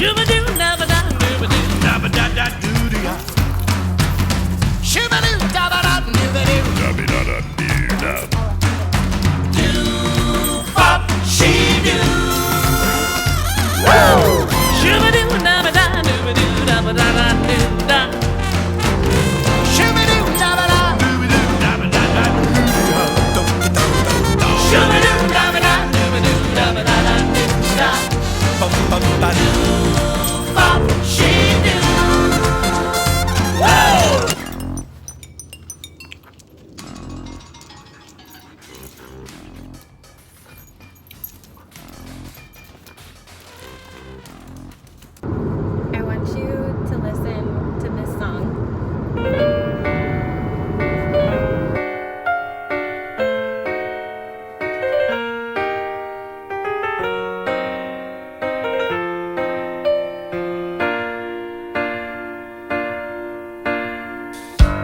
Shoo-ba-doo, dabba-da-doo-ba-doo, dabba-da-da-doo-doo-ya. Shoo-ba-doo, dabba-da-doo-ba-doo, dabba-da-da-doo-da. Do-bop, she-do. Woo! Shoo-ba-doo, dabba-da-doo-ba-doo, dabba-da-da-doo-da. Shoo-ba-doo, dabba-da-doo-ba-doo, dabba-da-da-doo-da. Shoo-ba-doo, dabba-da-doo-ba-doo, dabba-da-da-doo-da. Do-bop, she-do. Woo! I want you to listen to this song.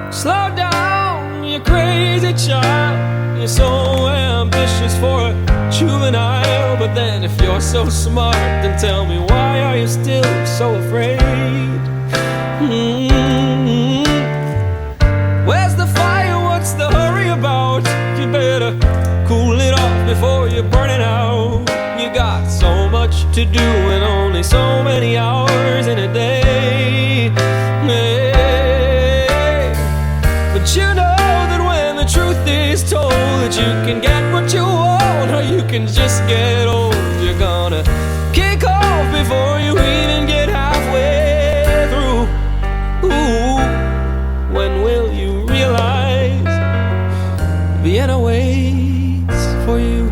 Slow down, you crazy child. You're so ambitious for a juvenile. But then if you're so smart, then tell me, why are you still so afraid? Where's the fire? What's the hurry about? You better cool it off before you burn it out. You got so much to do and only so many hours in a day. But you know that when the truth is told, that you can get what you want, or you can just get old. You're gonna kick off before you even get halfway through. Ooh, when will you realize Vienna waits for you?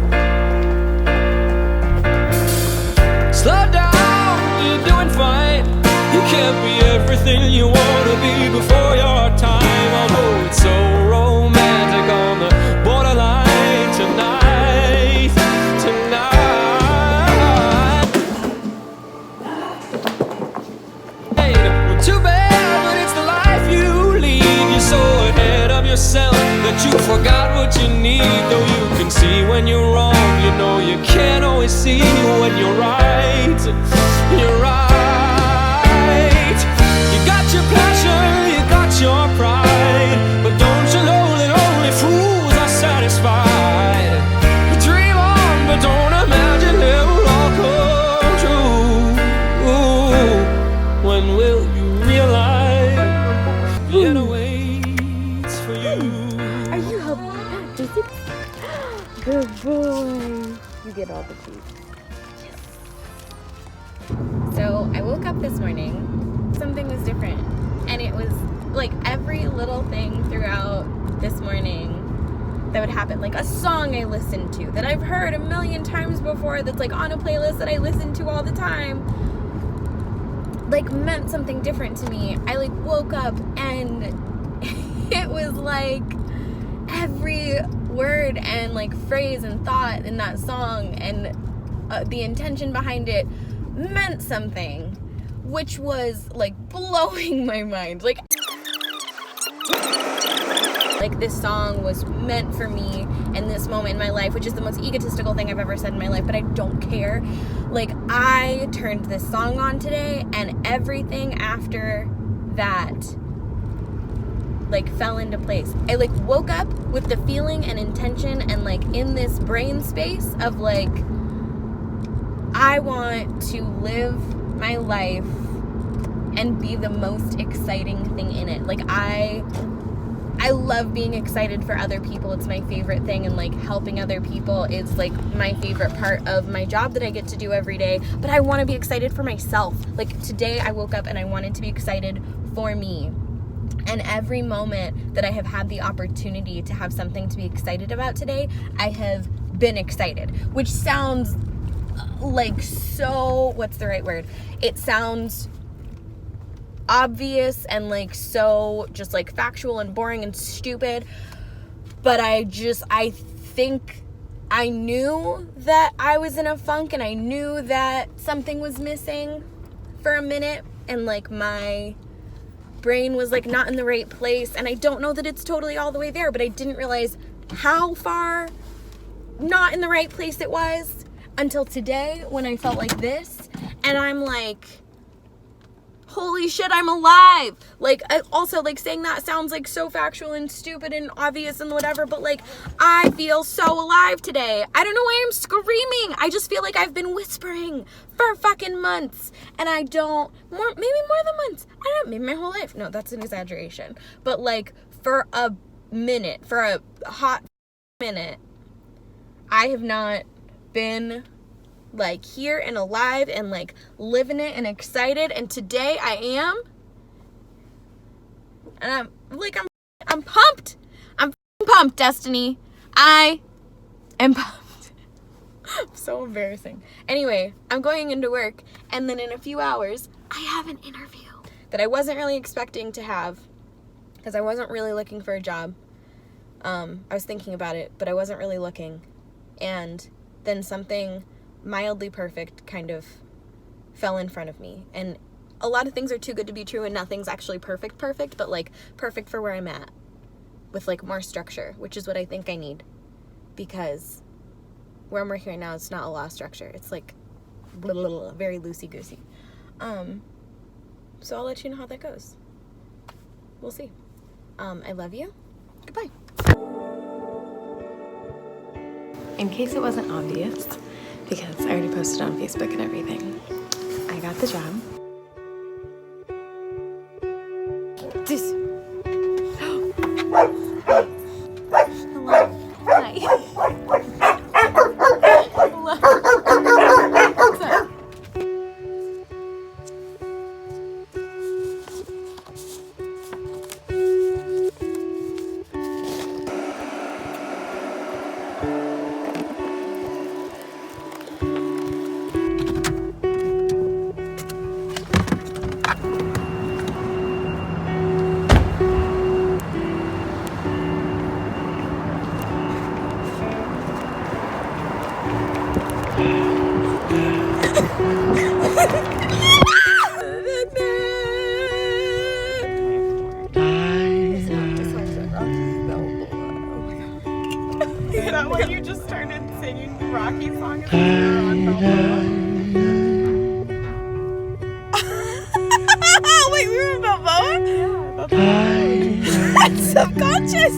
Slow down, you're doing fine. You can't be everything you wanna be before your time. Although it's so romantic on the borderline tonight. Hey, too bad, but it's the life you lead. You're so ahead of yourself that you forgot what you need. Though you can see when you're wrong, you know you can't always see when you're right. You're right. You got your passion, you got your pride, but don't you know that only fools are satisfied? Dream on, but don't imagine it will all come true. When will you realize Vienna waits for you? Are you helping? Is it? Good boy. You get all the treats. So I woke up this morning, something was different. And it was like every little thing throughout this morning that would happen. Like a song I listened to that I've heard a million times before, that's like on a playlist that I listen to all the time, like meant something different to me. I like woke up and it was like every word and like phrase and thought in that song and the intention behind it meant something, which was like blowing my mind. Like this song was meant for me in this moment in my life, which is the most egotistical thing I've ever said in my life, but I don't care. Like I turned this song on today and everything after that like fell into place. I like woke up with the feeling and intention and like in this brain space of like, I want to live my life and be the most exciting thing in it. Like I love being excited for other people. It's my favorite thing, and like helping other people is like my favorite part of my job that I get to do every day. But I want to be excited for myself. Like today I woke up and I wanted to be excited for me. And every moment that I have had the opportunity to have something to be excited about today, I have been excited, which sounds like so, what's the right word? It sounds obvious and like so just like factual and boring and stupid, but I think I knew that I was in a funk and I knew that something was missing for a minute, and like my brain was like not in the right place, and I don't know that it's totally all the way there, but I didn't realize how far not in the right place it was until today when I felt like this. And I'm like, holy shit, I'm alive. Like, I also, like, saying that sounds like so factual and stupid and obvious and whatever, but like, I feel so alive today. I don't know why I'm screaming. I just feel like I've been whispering for fucking months, and I don't, maybe more than months. I don't know, maybe my whole life. No, that's an exaggeration. But like, for a hot minute, I have not been like here and alive and like living it and excited, and today I am, and I'm pumped. I'm pumped, Destiny. I am pumped. So embarrassing. Anyway, I'm going into work, and then in a few hours I have an interview that I wasn't really expecting to have, because I wasn't really looking for a job. I was thinking about it, but I wasn't really looking, and then something mildly perfect kind of fell in front of me. And a lot of things are too good to be true, and nothing's actually perfect, but like perfect for where I'm at, with like more structure, which is what I think I need, because where I'm working right now, it's not a lot of structure. It's like very loosey-goosey. So I'll let you know how that goes. We'll see. I love you. Goodbye. In case it wasn't obvious, because I already posted on Facebook and everything, I got the job. This. Hello. Hi. Hello. What's up? Is that why you just started singing the Rocky song? Wait, we were in Balboa? Yeah, that's subconscious.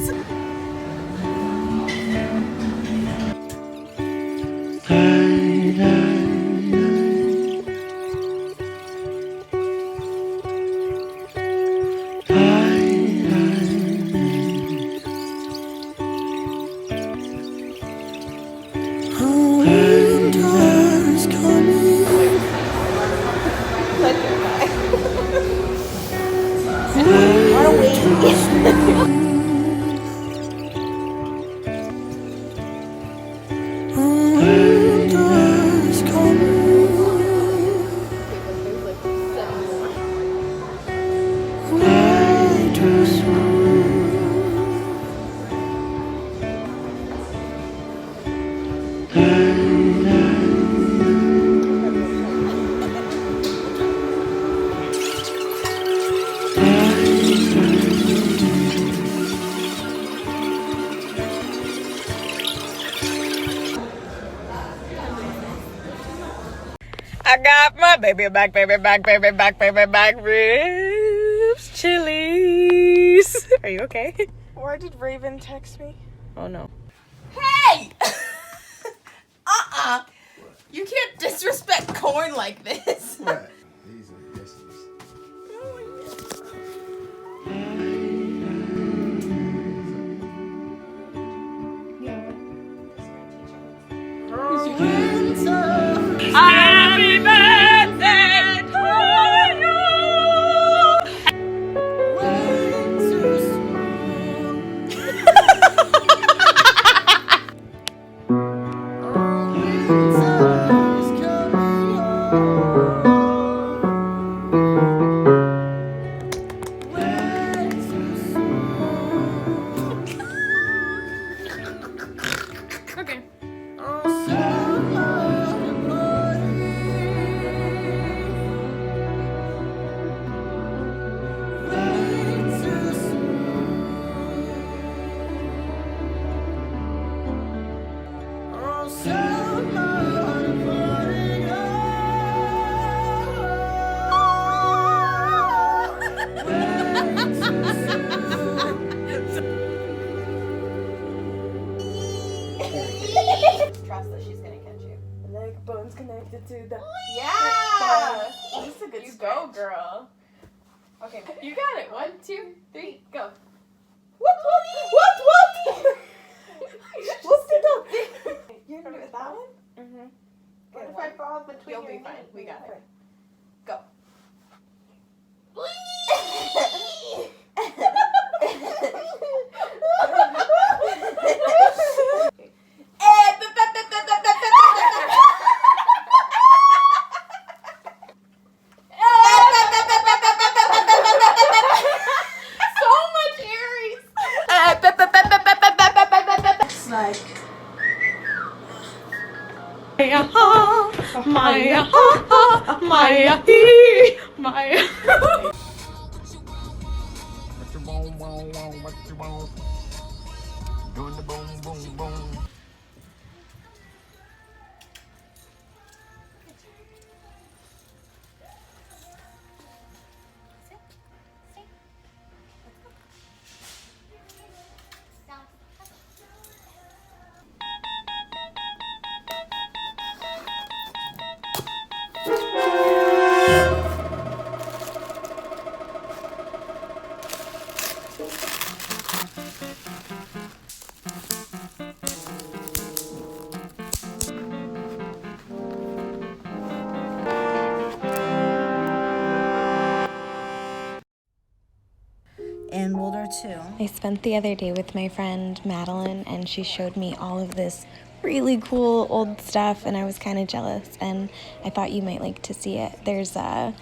I got my baby back ribs, chilies. Are you okay? Why did Raven text me? Oh no. Hey! You can't disrespect corn like this. What? These are guesses. Happy birthday to you. do the. Yeah! That's a good You stretch. go, girl. Okay, you got it. 1, 2, 3, go. What? You're gonna do it that one? Mm-hmm. What if I fall between You'll your be fine. knees? We got it. Okay. Go. So much Aries. It's like. What you want, what you want. Doing the boom, boom, boom. In World War II. I spent the other day with my friend Madeline, and she showed me all of this really cool old stuff, and I was kind of jealous, and I thought you might like to see it. There's a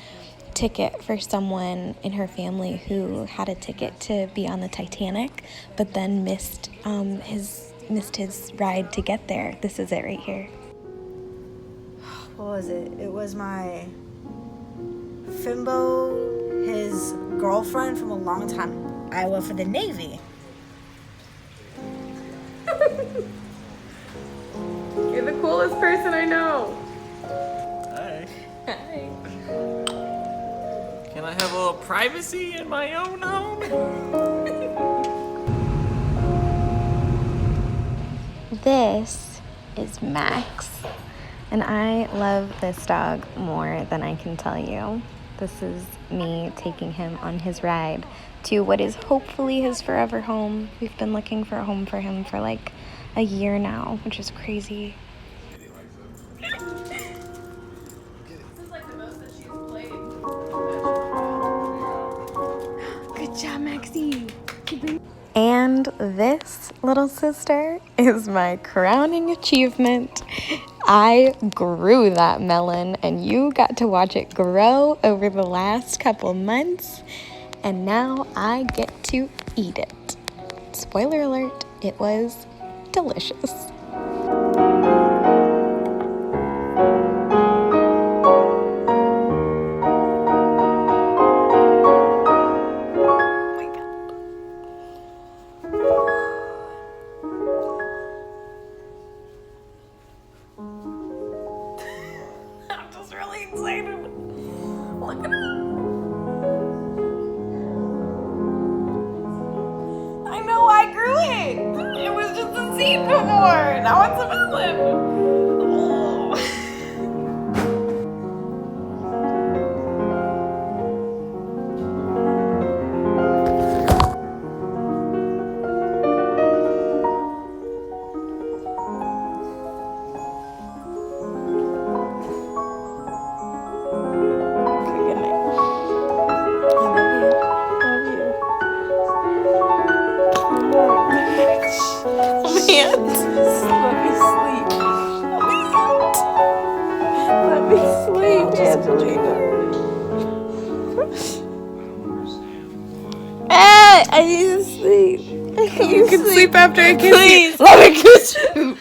ticket for someone in her family who had a ticket to be on the Titanic, but then missed his ride to get there. This is it right here. What was it? It was my Fimbo, his girlfriend from a long time. I went for the Navy. You're the coolest person I know. Hi. Hi. Can I have a little privacy in my own home? This is Max, and I love this dog more than I can tell you. This is me taking him on his ride to what is hopefully his forever home. We've been looking for a home for him for like a year now, which is crazy. This is like the most that she's played. Good job, Maxie. And this little sister is my crowning achievement. I grew that melon, and you got to watch it grow over the last couple months, and now I get to eat it. Spoiler alert, it was delicious. I'm just really excited. Look at it. I know I grew it. It was just a seed before. Now it's a melon. Oh. I need to sleep. You can sleep after I kiss you. Let me kiss you.